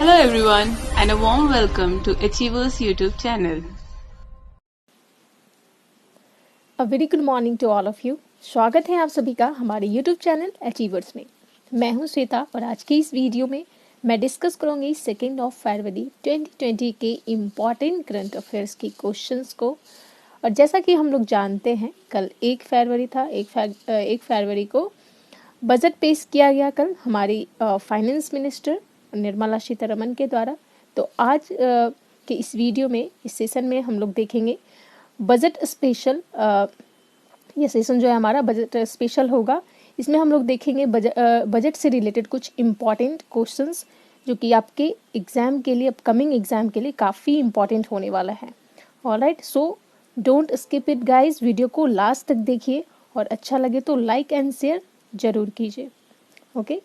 Hello everyone and a warm welcome to Achievers YouTube channel. A very good morning to all of you. स्वागत है आप सभी का हमारे यूट्यूब चैनल अचीवर्स में। मैं हूं श्वेता और आज की इस वीडियो में मैं डिस्कस करूंगी 2 फरवरी 2020 के इम्पॉर्टेंट करंट अफेयर्स की क्वेश्चंस को। और जैसा कि हम लोग जानते हैं कल 1 फरवरी था, 1 फरवरी को बजट पेश किया गया कल हमारी फाइनेंस मिनिस्टर निर्मला सीतारमण के द्वारा। तो आज के इस वीडियो में, इस सेशन में हम लोग देखेंगे बजट स्पेशल। ये सेशन जो है हमारा बजट स्पेशल होगा। इसमें हम लोग देखेंगे बजट से रिलेटेड कुछ इम्पॉर्टेंट क्वेश्चंस जो कि आपके एग्ज़ाम के लिए, अपकमिंग एग्ज़ाम के लिए काफ़ी इम्पॉर्टेंट होने वाला है। Alright, so don't skip it guys, video को लास्ट तक देखिए और अच्छा लगे तो लाइक एंड शेयर ज़रूर कीजिए। ओके,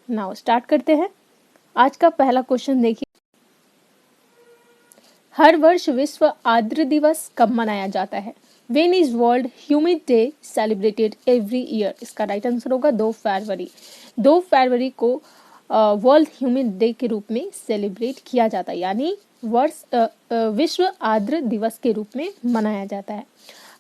नाउ स्टार्ट करते हैं। आज का पहला क्वेश्चन देखिए, हर वर्ष विश्व आर्द्र दिवस कब मनाया जाता है? When is World Humid Day celebrated every year? इसका राइट आंसर होगा 2 फरवरी। 2 फरवरी को वर्ल्ड ह्यूमिड डे के रूप में सेलिब्रेट किया जाता है, यानी विश्व आर्द्र दिवस के रूप में मनाया जाता है।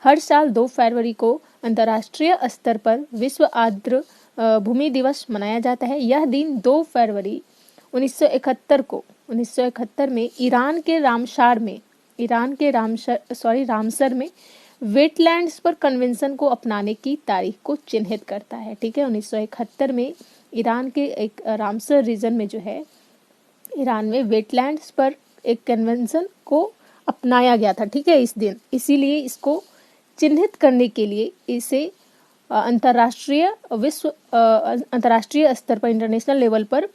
हर साल 2 फरवरी को अंतर्राष्ट्रीय स्तर पर विश्व आर्द्र भूमि दिवस मनाया जाता है। यह दिन 2 फरवरी 1971 में रामसर में वेटलैंड्स पर कन्वेंशन को अपनाने की तारीख को चिन्हित करता है। ठीक है, 1971 में ईरान के एक रामसर रीजन में जो है ईरान में वेटलैंड्स पर एक कन्वेंशन को अपनाया गया था। ठीक है, इस दिन, इसीलिए इसको चिन्हित करने के लिए इसे अंतर्राष्ट्रीय स्तर पर, इंटरनेशनल लेवल पर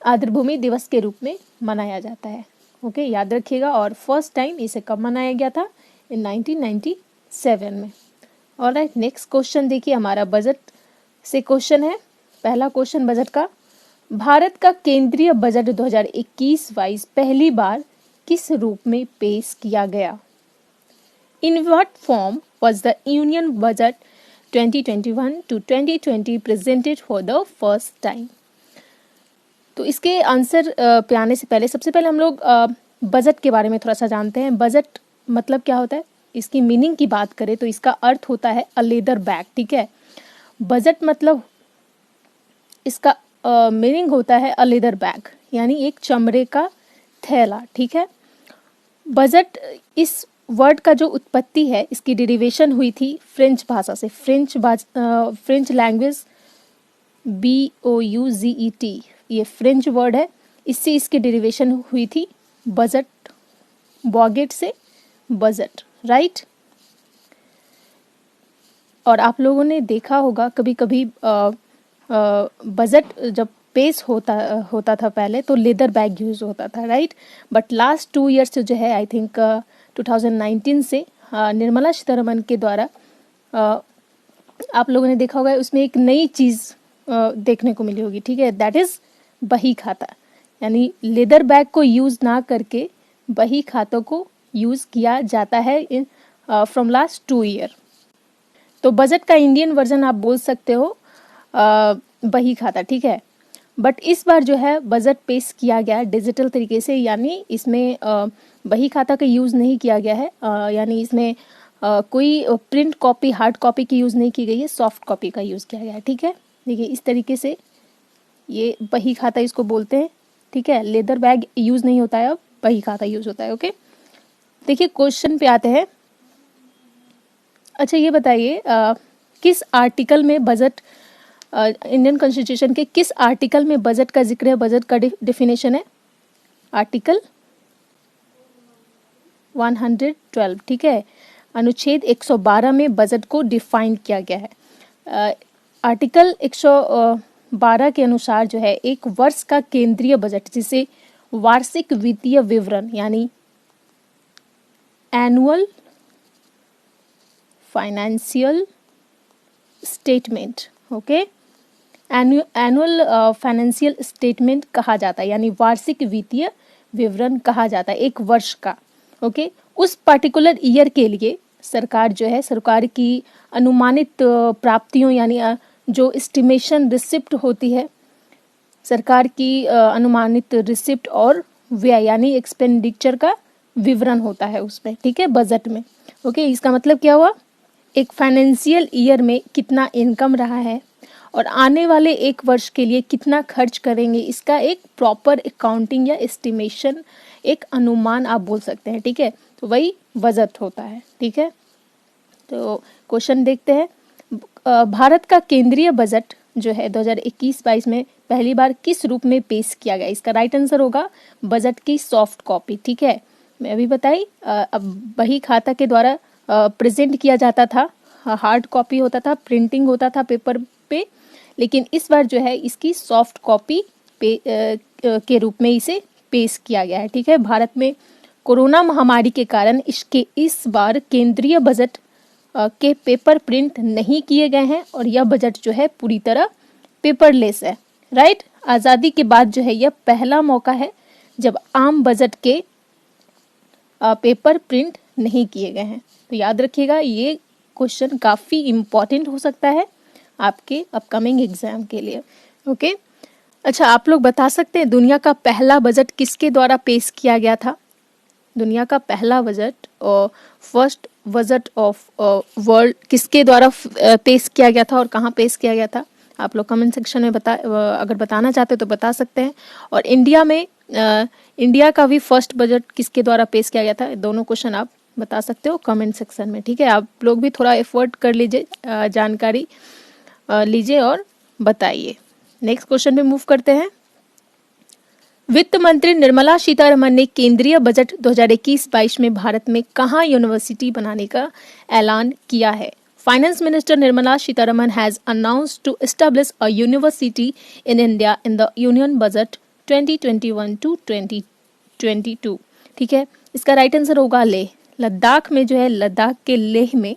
आर्द्रभूमि दिवस के रूप में मनाया जाता है। ओके, याद रखिएगा। और फर्स्ट टाइम इसे कब मनाया गया था? इन 1997 में। ऑलराइट, नेक्स्ट क्वेश्चन देखिए, हमारा बजट से क्वेश्चन है। पहला क्वेश्चन बजट का, भारत का केंद्रीय बजट 2021-22 पहली बार किस रूप में पेश किया गया? In what form was the union budget 2021 to 2020 presented for the first time? तो इसके आंसर पे आने से पहले सबसे पहले हम लोग बजट के बारे में थोड़ा सा जानते हैं। बजट मतलब क्या होता है? इसकी मीनिंग की बात करें तो इसका अर्थ होता है अ लेदर बैग। ठीक है, बजट मतलब इसका मीनिंग होता है अ लेदर बैग, यानी एक चमड़े का थैला। ठीक है, बजट, इस वर्ड का जो उत्पत्ति है, इसकी डेरिवेशन हुई थी फ्रेंच भाषा से। फ्रेंच लैंग्वेज BOUZET, ये फ्रेंच वर्ड है, इससे इसकी डेरिवेशन हुई थी बजट, बॉगेट से बजट, राइट। और आप लोगों ने देखा होगा कभी कभी बजट जब पेश होता था पहले तो लेदर बैग यूज होता था, राइट। बट लास्ट 2 ईयर्स जो है, आई थिंक 2019 से निर्मला सीतारमण के द्वारा आप लोगों ने देखा होगा उसमें एक नई चीज़ देखने को मिली होगी। ठीक है, दैट इज़ बही खाता, यानी लेदर बैग को यूज़ ना करके बही खातों को यूज़ किया जाता है फ्रॉम लास्ट 2 ईयर। तो बजट का इंडियन वर्जन आप बोल सकते हो बही खाता। ठीक है, बट इस बार जो है बजट पेश किया गया डिजिटल तरीके से, यानी इसमें बही खाता का यूज़ नहीं किया गया है, यानी इसमें कोई प्रिंट कॉपी, हार्ड कॉपी की यूज़ नहीं की गई है, सॉफ्ट कॉपी का यूज़ किया गया है। ठीक है, देखिए इस तरीके से ये बही खाता इसको बोलते हैं। ठीक है, लेदर बैग यूज़ नहीं होता है, अब बही खाता यूज़ होता है। ओके, देखिए क्वेश्चन पे आते हैं। अच्छा, ये बताइए किस आर्टिकल में बजट, इंडियन कॉन्स्टिट्यूशन के किस आर्टिकल में बजट का जिक्र है, बजट का डेफिनेशन है? आर्टिकल 112। ठीक है, अनुच्छेद 112 में बजट को डिफाइन किया गया है। आर्टिकल 112 के अनुसार जो है एक वर्ष का केंद्रीय बजट, जिसे वार्षिक वित्तीय विवरण यानी annual financial statement, okay, annual financial statement कहा जाता है, यानी वार्षिक वित्तीय विवरण कहा जाता है एक वर्ष का। ओके, उस पर्टिकुलर ईयर के लिए सरकार जो है, सरकार की अनुमानित प्राप्तियों, यानी जो एस्टिमेशन रिसिप्ट होती है सरकार की अनुमानित रिसिप्ट और व्यय यानी एक्सपेंडिचर का विवरण होता है उसमें, ठीक है, बजट में। ओके, इसका मतलब क्या हुआ, एक फाइनेंशियल ईयर में कितना इनकम रहा है और आने वाले एक वर्ष के लिए कितना खर्च करेंगे, इसका एक प्रॉपर अकाउंटिंग या एस्टिमेशन, एक अनुमान आप बोल सकते हैं, ठीक है। तो वही बजट होता है, ठीक है। तो क्वेश्चन देखते हैं, भारत का केंद्रीय बजट जो है 2021-22 में पहली बार किस रूप में पेश किया गया। इसका राइट आंसर होगा बजट की सॉफ्ट कॉपी, ठीक है। मैं अभी बताई, अब बही खाता के द्वारा प्रेजेंट किया जाता था, हार्ड कॉपी होता था, प्रिंटिंग होता था पेपर पे, लेकिन इस बार जो है इसकी सॉफ्ट कॉपी के रूप में इसे पेश किया गया है, ठीक है। भारत में कोरोना महामारी के कारण इस बार केंद्रीय बजट के पेपर प्रिंट नहीं किए गए हैं और यह बजट जो है पूरी तरह पेपरलेस है, राइट। आज़ादी के बाद जो है यह पहला मौका है जब आम बजट के पेपर प्रिंट नहीं किए गए हैं। तो याद रखिएगा, ये क्वेश्चन काफ़ी इम्पॉर्टेंट हो सकता है आपके अपकमिंग एग्जाम के लिए। ओके, अच्छा, आप लोग बता सकते हैं दुनिया का पहला बजट किसके द्वारा पेश किया गया था। दुनिया का पहला बजट और फर्स्ट बजट ऑफ वर्ल्ड किसके द्वारा पेश किया गया था और कहाँ पेश किया गया था। आप लोग कमेंट सेक्शन में अगर बताना चाहते हो तो बता सकते हैं। और इंडिया का भी फर्स्ट बजट किसके द्वारा पेश किया गया था, दोनों क्वेश्चन आप बता सकते हो कमेंट सेक्शन में, ठीक है। आप लोग भी थोड़ा एफर्ट कर लीजिए, जानकारी लीजिए और बताइए। नेक्स्ट क्वेश्चन पे मूव करते हैं। वित्त मंत्री निर्मला सीतारमण ने केंद्रीय बजट 2021-22 में भारत में कहाँ यूनिवर्सिटी बनाने का ऐलान किया है। Finance minister Nirmala Sitharaman has announced to establish a university in India in the union budget 2021 to 2022, ठीक है। इसका राइट आंसर होगा लेह। लद्दाख में जो है, लद्दाख के लेह में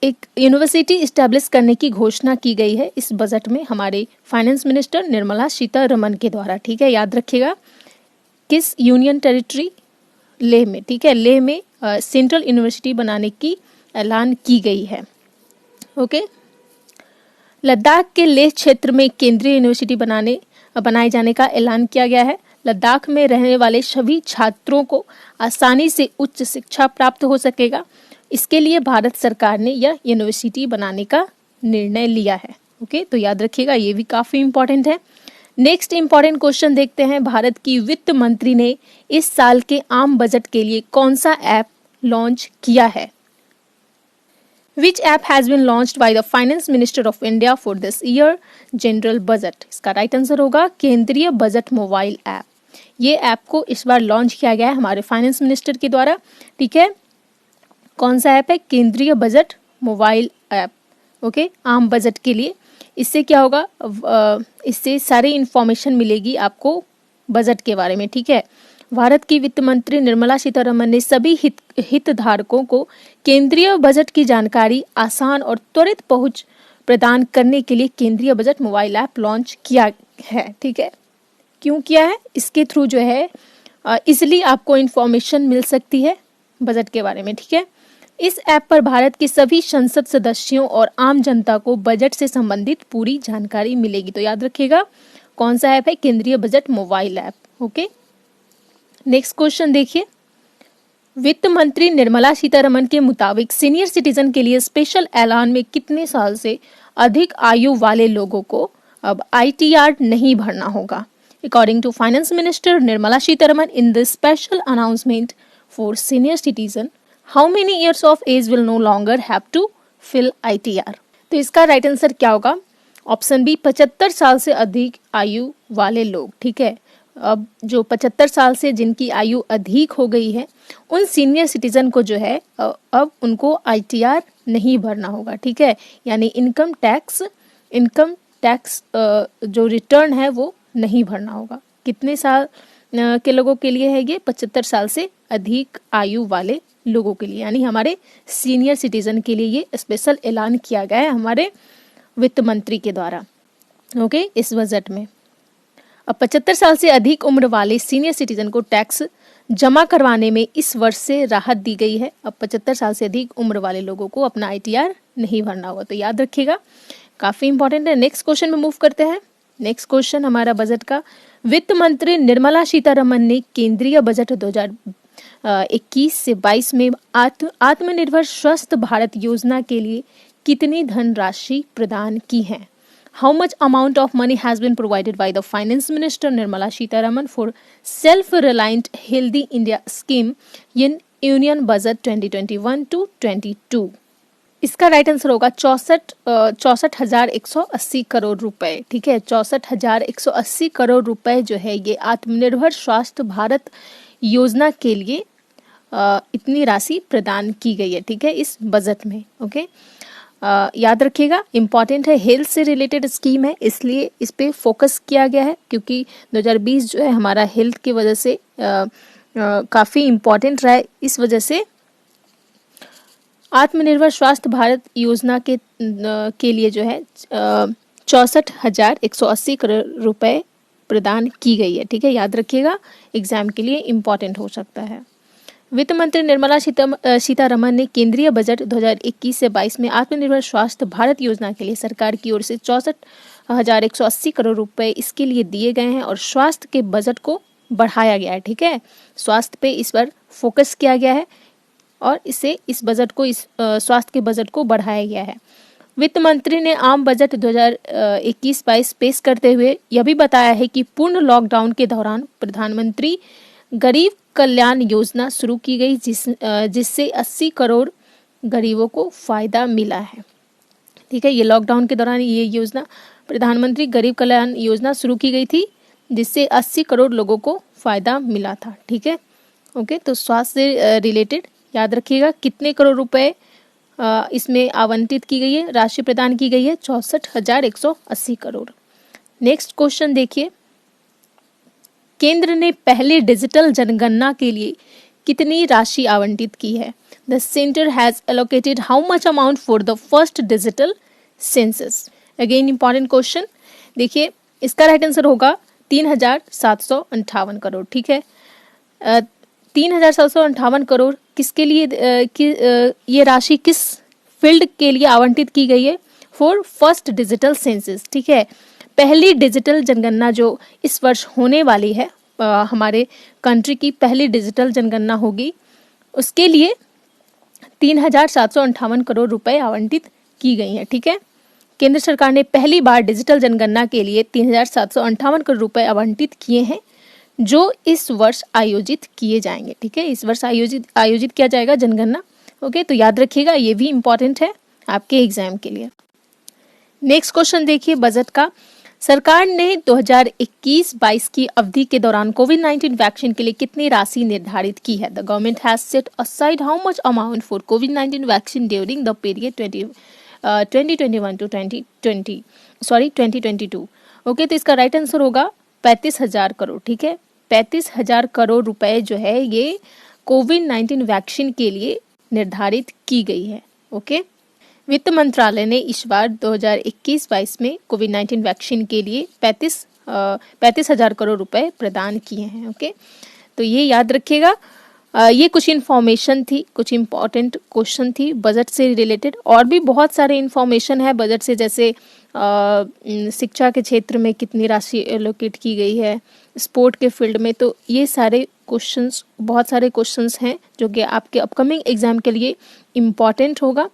एक यूनिवर्सिटी इस्टेब्लिश करने की घोषणा की गई है इस बजट में हमारे फाइनेंस मिनिस्टर निर्मला सीतारमण के द्वारा, ठीक है। याद रखिएगा किस यूनियन टेरिटरी, लेह में, ठीक है। लेह में सेंट्रल यूनिवर्सिटी बनाने की ऐलान की गई है। ओके, लद्दाख के लेह क्षेत्र में केंद्रीय यूनिवर्सिटी बनाए जाने का ऐलान किया गया है। लद्दाख में रहने वाले सभी छात्रों को आसानी से उच्च शिक्षा प्राप्त हो सकेगा। इसके लिए भारत सरकार ने यह यूनिवर्सिटी बनाने का निर्णय लिया है। ओके, तो याद रखिएगा, ये भी काफ़ी इंपॉर्टेंट है। नेक्स्ट इंपॉर्टेंट क्वेश्चन देखते हैं। भारत की वित्त मंत्री ने इस साल के आम बजट के लिए कौन सा ऐप लॉन्च किया है। Which app has been launched by the Finance Minister of India for this year general budget? इसका राइट आंसर होगा केंद्रीय बजट मोबाइल ऐप। ये ऐप को इस बार लॉन्च किया गया है हमारे फाइनेंस मिनिस्टर के द्वारा, ठीक है। कौन सा ऐप है, केंद्रीय बजट मोबाइल ऐप। ओके, आम बजट के लिए। इससे क्या होगा, इससे सारी इंफॉर्मेशन मिलेगी आपको बजट के बारे में, ठीक है। भारत की वित्त मंत्री निर्मला सीतारमण ने सभी हितधारकों को केंद्रीय बजट की जानकारी आसान और त्वरित पहुंच प्रदान करने के लिए केंद्रीय बजट मोबाइल ऐप लॉन्च किया है, ठीक है। क्यों किया है, इसके थ्रू जो है इजिली आपको इंफॉर्मेशन मिल सकती है बजट के बारे में, ठीक है। इस ऐप पर भारत के सभी संसद सदस्यों और आम जनता को बजट से संबंधित पूरी जानकारी मिलेगी। तो याद रखिएगा कौन सा ऐप है, केंद्रीय budget mobile app. Okay, next question देखिए। वित्त मंत्री निर्मला सीतारमण के मुताबिक सीनियर सिटीजन के लिए स्पेशल ऐलान में कितने साल से अधिक आयु वाले लोगों को अब ITR नहीं भरना होगा। According to finance minister Nirmala Sitharaman in the special announcement for senior citizen, how many years of age will no longer have to fill ITR। तो इसका राइट आंसर क्या होगा, ऑप्शन बी 75 साल से अधिक आयु वाले लोग, ठीक है। अब जो 75 साल से जिनकी आयु अधिक हो गई है उन सीनियर सिटीजन को जो है अब उनको ITR नहीं भरना होगा, ठीक है। यानी इनकम टैक्स जो रिटर्न है वो नहीं भरना होगा। कितने साल के लोगों के लिए है ये, 75 साल से अधिक आयु वाले लोगों के लिए, यानी हमारे सीनियर सिटीजन के लिए ये स्पेशल ऐलान किया गया है हमारे वित्त मंत्री के द्वारा। ओके, इस बजट में अब 75 साल से अधिक उम्र वाले सीनियर सिटीजन को टैक्स जमा करवाने में इस वर्ष से राहत दी गई है। अब 75 साल से अधिक उम्र वाले लोगों को अपना ITR नहीं भरना होगा। तो याद रखिएगा, काफ़ी इंपॉर्टेंट है। नेक्स्ट क्वेश्चन में मूव करते हैं। नेक्स्ट क्वेश्चन हमारा बजट का, वित्त मंत्री निर्मला सीतारमन ने केंद्रीय बजट 2021 से 22 में आत्मनिर्भर स्वस्थ भारत योजना के लिए कितनी धनराशि प्रदान की है? How much amount of money has been provided by the Finance Minister Nirmala Sitharaman for Self-Reliant Healthy India Scheme in Union Budget 2021 to 22? इसका राइट आंसर होगा 64,180 करोड़ रुपए। ठीक है, 64,180 करोड़ रुपए जो है ये आत्मनिर्भर स्वास्थ्य भारत योजना के लिए इतनी राशि प्रदान की गई है। ठीक है, इस बजट में। ओके, याद रखिएगा, इम्पॉर्टेंट है, हेल्थ से रिलेटेड स्कीम है, इसलिए इस पे फोकस किया गया है, क्योंकि 2020 जो है हमारा हेल्थ की वजह से काफ़ी इम्पॉर्टेंट रहा है। इस वजह से आत्मनिर्भर स्वास्थ्य भारत योजना के लिए जो है 64,180 करोड़ रुपए प्रदान की गई है। ठीक है, याद रखिएगा, एग्जाम के लिए इम्पॉर्टेंट हो सकता है। वित्त मंत्री निर्मला सीतारमन ने केंद्रीय बजट 2021 से 22 में आत्मनिर्भर स्वास्थ्य भारत योजना के लिए सरकार की ओर से 64,180 करोड़ रुपए इसके लिए दिए गए हैं और स्वास्थ्य के बजट को बढ़ाया गया है। ठीक है, स्वास्थ्य पे इस बार फोकस किया गया है और इस बजट को स्वास्थ्य के बजट को बढ़ाया गया है। वित्त मंत्री ने आम बजट 2021-22 पेश करते हुए यह भी बताया है कि पूर्ण लॉकडाउन के दौरान प्रधानमंत्री गरीब कल्याण योजना शुरू की गई, जिससे 80 करोड़ गरीबों को फायदा मिला है। ठीक है, ये लॉकडाउन के दौरान ये योजना प्रधानमंत्री गरीब कल्याण योजना शुरू की गई थी, जिससे 80 करोड़ लोगों को फायदा मिला था। ठीक है, ओके, तो स्वास्थ्य से रिलेटेड याद रखिएगा कितने करोड़ रुपए इसमें आवंटित की गई है, राशि प्रदान की गई है 64,180 करोड़। नेक्स्ट क्वेश्चन देखिए, केंद्र ने पहले डिजिटल जनगणना के लिए कितनी राशि आवंटित की है? The centre has allocated how much amount for the first digital census? Again important question, देखिए इसका राइट आंसर होगा 3,758 करोड़। ठीक है, 3,758 करोड़ किसके लिए ये राशि किस फील्ड के लिए आवंटित की गई है? For first digital census. ठीक है, पहली डिजिटल जनगणना जो इस वर्ष होने वाली है, हमारे कंट्री की पहली डिजिटल जनगणना होगी, उसके लिए 3,758 करोड़ रुपए आवंटित की गई हैं। ठीक है, केंद्र सरकार ने पहली बार डिजिटल जनगणना के लिए 3,758 करोड़ रुपए आवंटित किए हैं, जो इस वर्ष आयोजित किए जाएंगे। ठीक है, इस वर्ष आयोजित किया जाएगा जनगणना। ओके, तो याद रखिएगा, ये भी इम्पोर्टेंट है आपके एग्जाम के लिए। नेक्स्ट क्वेश्चन देखिए बजट का, सरकार ने 2021-22 की अवधि के दौरान कोविड-19 वैक्सीन के लिए कितनी राशि निर्धारित की है? The government has set aside how much amount for कोविड-19 vaccine during the period 2021 to 2022। Okay, तो इसका राइट आंसर होगा 35,000 करोड़। ठीक है, 35,000 करोड़ रुपए जो है ये कोविड-19 वैक्सीन के लिए निर्धारित की गई है। ओके, वित्त मंत्रालय ने इस बार 2021-22 में कोविड-19 वैक्सीन के लिए 35,000 करोड़ रुपए प्रदान किए हैं। ओके, तो ये याद रखिएगा, ये कुछ इन्फॉर्मेशन थी, कुछ इम्पॉर्टेंट क्वेश्चन थी बजट से रिलेटेड। और भी बहुत सारे इन्फॉर्मेशन है बजट से, जैसे शिक्षा के क्षेत्र में कितनी राशि एलोकेट की गई है, स्पोर्ट के फील्ड में, तो ये सारे क्वेश्चंस, बहुत सारे क्वेश्चंस हैं जो कि आपके अपकमिंग एग्जाम के लिए इम्पॉर्टेंट होगा।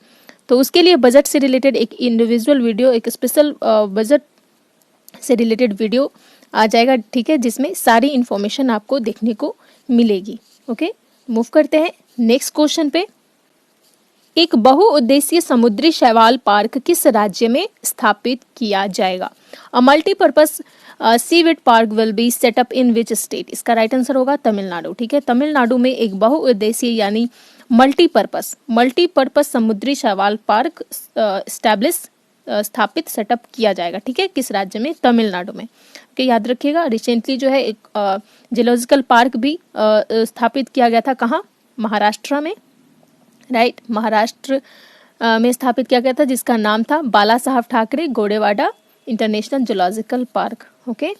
तो उसके लिए बजट से रिलेटेड एक इंडिविजुअल वीडियो, एक स्पेशल बजट से रिलेटेड वीडियो आ जाएगा। ठीक है, जिसमें सारी इन्फॉर्मेशन आपको देखने को मिलेगी। ओके, मूव करते हैं नेक्स्ट क्वेश्चन पे। एक बहुउद्देशीय समुद्री शैवाल पार्क किस राज्य में स्थापित किया जाएगा? A multipurpose seaweed park will be set up in which state? इसका राइट आंसर होगा तमिलनाडु। ठीक है, तमिलनाडु में एक बहुउद्देशीय यानी मल्टीपर्पज समुद्री शैवाल पार्क स्थापित सेटअप किया जाएगा। ठीक है, किस राज्य में? तमिलनाडु में। ओके, याद रखिएगा, रिसेंटली जो है एक जियोलॉजिकल पार्क भी स्थापित किया गया था। कहाँ? महाराष्ट्र में। राइट, महाराष्ट्र में स्थापित किया गया था, जिसका नाम था Bala Sahab Thackeray Gaudewada international geological park. Okay,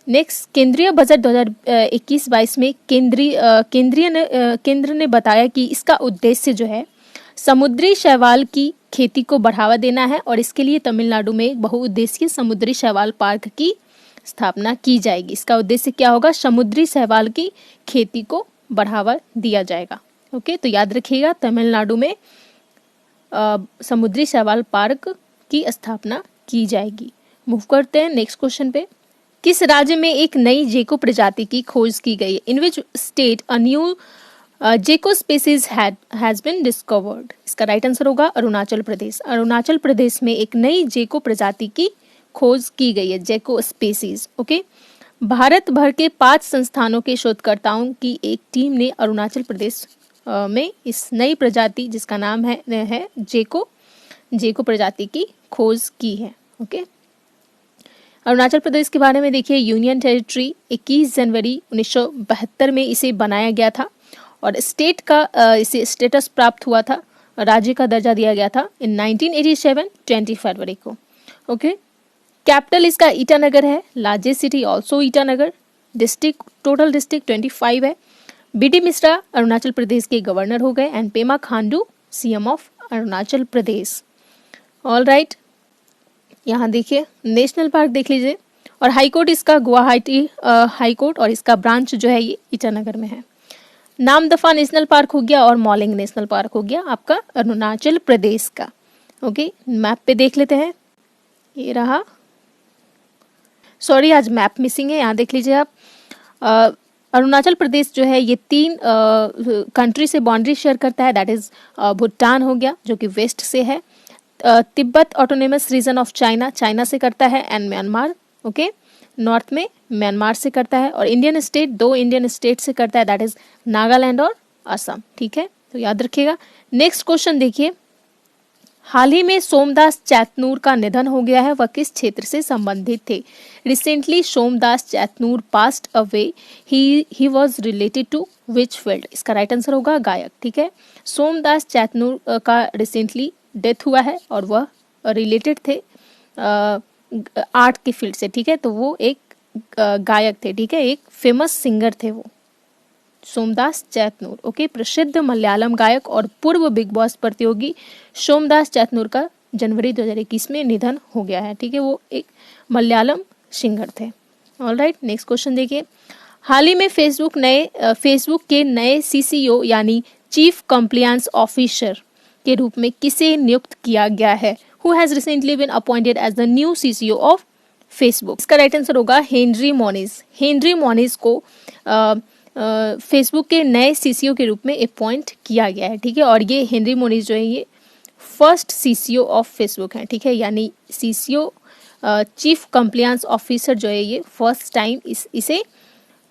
next, केंद्रीय बजट 2021-22 में केंद्र ने बताया कि इसका उद्देश्य जो है समुद्री शैवाल की खेती को बढ़ावा देना है और इसके लिए तमिलनाडु में एक बहुउद्देशीय समुद्री शैवाल पार्क की स्थापना की जाएगी। इसका उद्देश्य क्या होगा? समुद्री शैवाल की खेती को बढ़ावा दिया जाएगा। ओके, तो याद रखिएगा तमिलनाडु में समुद्री शैवाल पार्क की स्थापना की जाएगी। मूव करते हैं नेक्स्ट क्वेश्चन पे। किस राज्य में एक नई जेको प्रजाति की खोज की गई है? इन विच स्टेट अ न्यू जेको स्पीसीज हैज बीन डिस्कवर्ड? इसका राइट आंसर होगा अरुणाचल प्रदेश। अरुणाचल प्रदेश में एक नई जेको प्रजाति की खोज की गई है, जेको स्पीसीज। ओके, भारत भर के 5 संस्थानों के शोधकर्ताओं की एक टीम ने अरुणाचल प्रदेश में इस नई प्रजाति जिसका नाम है जेको प्रजाति की खोज की है। ओके, अरुणाचल प्रदेश के बारे में देखिए, यूनियन टेरिटरी 21 जनवरी 1972 में इसे बनाया गया था और स्टेट का इसे स्टेटस प्राप्त हुआ था, राज्य का दर्जा दिया गया था इन 1987 20 फरवरी को। ओके, कैपिटल इसका ईटानगर है, largest city also Itanagar, district total district 25 है। बीडी मिश्रा अरुणाचल प्रदेश के गवर्नर हो गए and Pema Khandu CM of Arunachal Pradesh. All right, यहाँ देखिए नेशनल पार्क देख लीजिए और हाई कोर्ट इसका गुवाहाटी हाई कोर्ट और इसका ब्रांच जो है ये ईटानगर में है। नामदफा नेशनल पार्क हो गया और मॉलिंग नेशनल पार्क हो गया आपका अरुणाचल प्रदेश का। ओके, मैप पे देख लेते हैं, ये रहा। सॉरी, आज मैप मिसिंग है, यहाँ देख लीजिए आप। अरुणाचल प्रदेश जो है ये 3 कंट्री से बाउंड्री शेयर करता है, दैट इज भूटान हो गया जो कि वेस्ट से है, Tibet autonomous region of China से करता है एंड म्यांमार, ओके, नॉर्थ में म्यांमार से करता है, और इंडियन स्टेट 2 इंडियन स्टेट से करता है, दैट इज नागालैंड और असम। ठीक है, तो याद रखिएगा। नेक्स्ट क्वेश्चन देखिए, हाल ही में सोमदास चैतनूर का निधन हो गया है, वह किस क्षेत्र से संबंधित थे? Recently Somdas Chaitanur passed away, he was related to which field? इसका राइट आंसर होगा गायक। ठीक है, सोमदास चैतनूर का रिसेंटली डेथ हुआ है और वह रिलेटेड थे आर्ट के फील्ड से। ठीक है, तो वो एक गायक थे। ठीक है, एक फेमस सिंगर थे वो, सोमदास चैतनूर। ओके, प्रसिद्ध मलयालम गायक और पूर्व बिग बॉस प्रतियोगी सोमदास चैतनूर का जनवरी 2021 में निधन हो गया है। ठीक है, वो एक मलयालम सिंगर थे। ऑल राइट, नेक्स्ट क्वेश्चन देखिए, हाल ही में फेसबुक के नए सीसीओ यानी चीफ कंप्लायंस ऑफिसर के रूप में किसे नियुक्त किया गया है? Who has recently been appointed as the new CCO of Facebook? इसका राइट आंसर होगा हेनरी मोनिज। हेनरी मोनिज को फेसबुक के नए सीसीओ के रूप में अपॉइंट किया गया है। ठीक है, और ये हेनरी मोनिज जो है ये फर्स्ट सीसीओ ऑफ फेसबुक है। ठीक है, यानी सीसीओ चीफ कंप्लायंस ऑफिसर जो है ये फर्स्ट टाइम इसे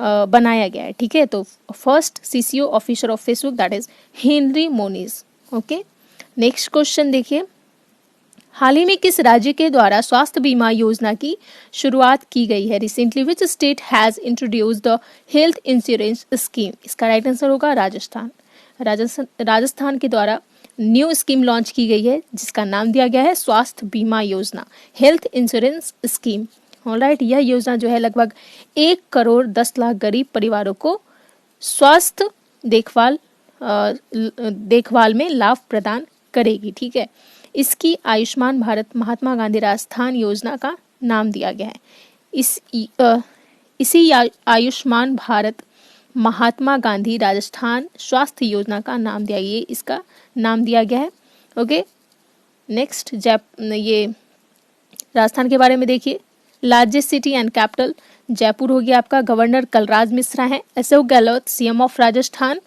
बनाया गया है। ठीक है, तो first CCO officer of Facebook that is Henry Moniz. Okay, next question देखिए, हाल ही में किस राज्य के द्वारा स्वास्थ्य बीमा योजना की शुरुआत की गई है? Recently which state has introduced the health insurance scheme? इसका राइट आंसर होगा राजस्थान। राजस्थान के द्वारा न्यू स्कीम लॉन्च की गई है जिसका नाम दिया गया है स्वास्थ्य बीमा योजना, हेल्थ इंश्योरेंस स्कीम। ऑलराइट, यह योजना जो है लगभग 1 करोड़ 10 लाख गरीब परिवारों को स्वास्थ्य देखभाल में लाभ प्रदान करेगी। ठीक है, इसकी आयुष्मान भारत महात्मा गांधी राजस्थान योजना का नाम दिया गया है। इसी आयुष्मान भारत महात्मा गांधी राजस्थान स्वास्थ्य योजना का नाम दिया गया, इसका नाम दिया गया है। ओके, नेक्स्ट ये राजस्थान के बारे में देखिए, largest city and capital Jaipur हो गया आपका, गवर्नर कलराज मिश्रा हैं, Ashok Gehlot CM of Rajasthan.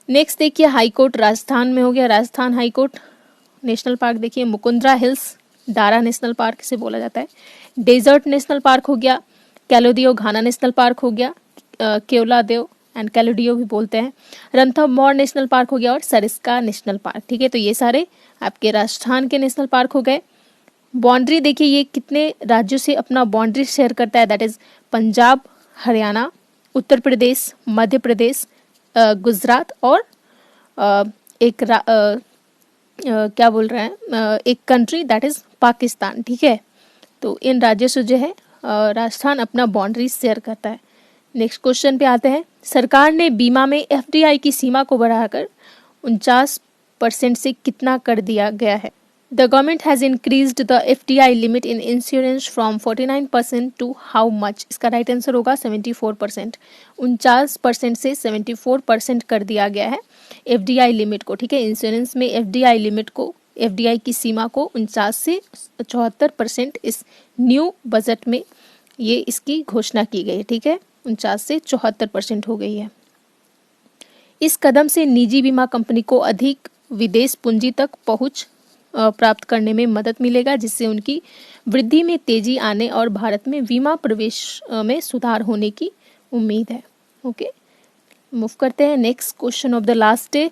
Next देखिए हाई कोर्ट राजस्थान में हो गया, Rajasthan high court. National park देखिए Mukundra hills, Darrah national park से बोला जाता है, डेजर्ट नेशनल पार्क हो गया, कैलोडियो घाना नेशनल पार्क हो गया, केवलादेव एंड कैलोडियो भी बोलते हैं, रणथंभौर नेशनल पार्क हो गया और सरिस्का नेशनल पार्क। ठीक है, तो ये सारे आपके राजस्थान के नेशनल पार्क हो गए। बाउंड्री देखिए ये कितने राज्यों से अपना बाउंड्री शेयर करता है, दैट इज पंजाब, हरियाणा, उत्तर प्रदेश, मध्य प्रदेश, गुजरात और क्या बोल रहे हैं एक कंट्री दैट इज पाकिस्तान। ठीक है, तो इन राज्यों से जो है राजस्थान अपना बाउंड्री शेयर करता है। नेक्स्ट क्वेश्चन पे आते हैं, सरकार ने बीमा में एफडीआई की सीमा को बढ़ाकर 49% से कितना कर दिया गया है? The government has increased the FDI limit in insurance from 49% to how much? इसका राइट आंसर होगा 74%। 49% से 74% कर दिया गया है FDI लिमिट को, ठीक है। इंश्योरेंस में FDI लिमिट को, FDI की सीमा को 49 से 74% इस न्यू बजट में ये इसकी घोषणा की गई है, ठीक है। 49 से 74% हो गई है। इस कदम से निजी बीमा कंपनी को अधिक विदेश पूंजी तक पहुंच प्राप्त करने में मदद मिलेगा, जिससे उनकी वृद्धि में तेजी आने और भारत में बीमा प्रवेश में सुधार होने की उम्मीद है। ओके, मूव करते हैं next question of the last day,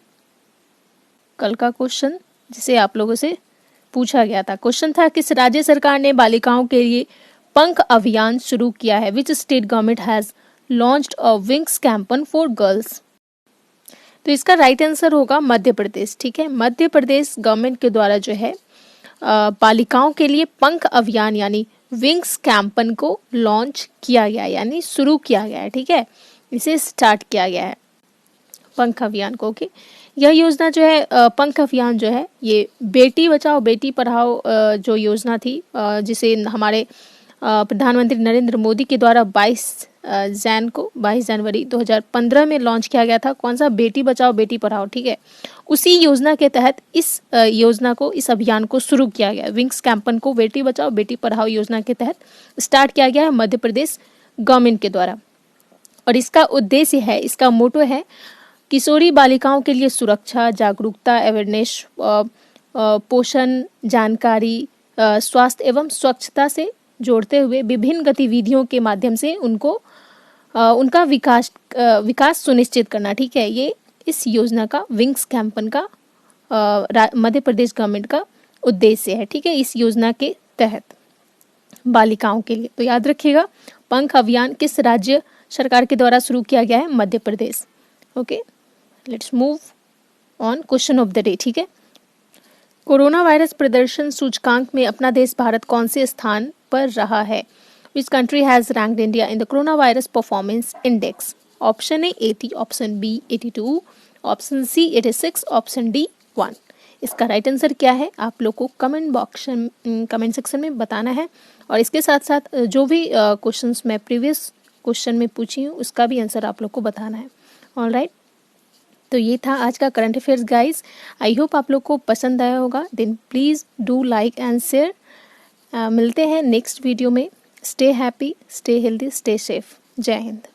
कल का क्वेश्चन जिसे आप लोगों से पूछा गया था। क्वेश्चन था, किस राज्य सरकार ने बालिकाओं के लिए पंख अभियान शुरू किया है? Which state government has launched a wings campaign for girls? तो इसका राइट आंसर होगा मध्य प्रदेश, ठीक है। मध्य प्रदेश गवर्नमेंट के द्वारा जो है बालिकाओं के लिए पंख अभियान यानी विंग्स कैंपेन को लॉन्च किया गया है, यानी शुरू किया गया है, ठीक है। इसे स्टार्ट किया गया है पंख अभियान को। ओके, यह योजना जो है पंख अभियान जो है ये बेटी बचाओ बेटी पढ़ाओ जो योजना थी जिसे हमारे प्रधानमंत्री नरेंद्र मोदी के द्वारा 22 जनवरी 2015 में लॉन्च किया गया था। कौन सा? बेटी बचाओ बेटी पढ़ाओ, ठीक है। उसी योजना के तहत इस योजना को, इस अभियान को शुरू किया गया। विंग्स कैंपेन को बेटी बचाओ बेटी पढ़ाओ योजना के तहत स्टार्ट किया गया है मध्य प्रदेश गवर्नमेंट के द्वारा। और इसका उद्देश्य है, इसका मोटो है, किशोरी बालिकाओं के लिए सुरक्षा, जागरूकता, अवेयरनेस, पोषण, जानकारी, स्वास्थ्य एवं स्वच्छता से जोड़ते हुए विभिन्न गतिविधियों के माध्यम से उनका विकास सुनिश्चित करना, ठीक है। ये इस योजना का, विंग्स कैंपेन का मध्य प्रदेश गवर्नमेंट का उद्देश्य है, ठीक है, इस योजना के तहत बालिकाओं के लिए। तो याद रखिएगा, पंख अभियान किस राज्य सरकार के द्वारा शुरू किया गया है? Madhya Pradesh. Okay, let's move on question of the day, ठीक है। कोरोना वायरस प्रदर्शन सूचकांक में अपना देश भारत कौन से स्थान पर रहा है? Which country has ranked India in the coronavirus performance index? Option A 80, option B 82, option C 86, option D 1। इसका राइट आंसर क्या है आप लोग को कमेंट सेक्शन में बताना है। और इसके साथ साथ जो भी क्वेश्चंस मैं प्रीवियस क्वेश्चन में पूछी हूँ उसका भी आंसर आप लोग को बताना है। ऑलराइट, तो ये था आज का current affairs guys. I hope आप लोग को पसंद आया होगा। Then please do like and share. मिलते हैं नेक्स्ट वीडियो में। Stay happy, stay healthy, stay safe. जय हिंद।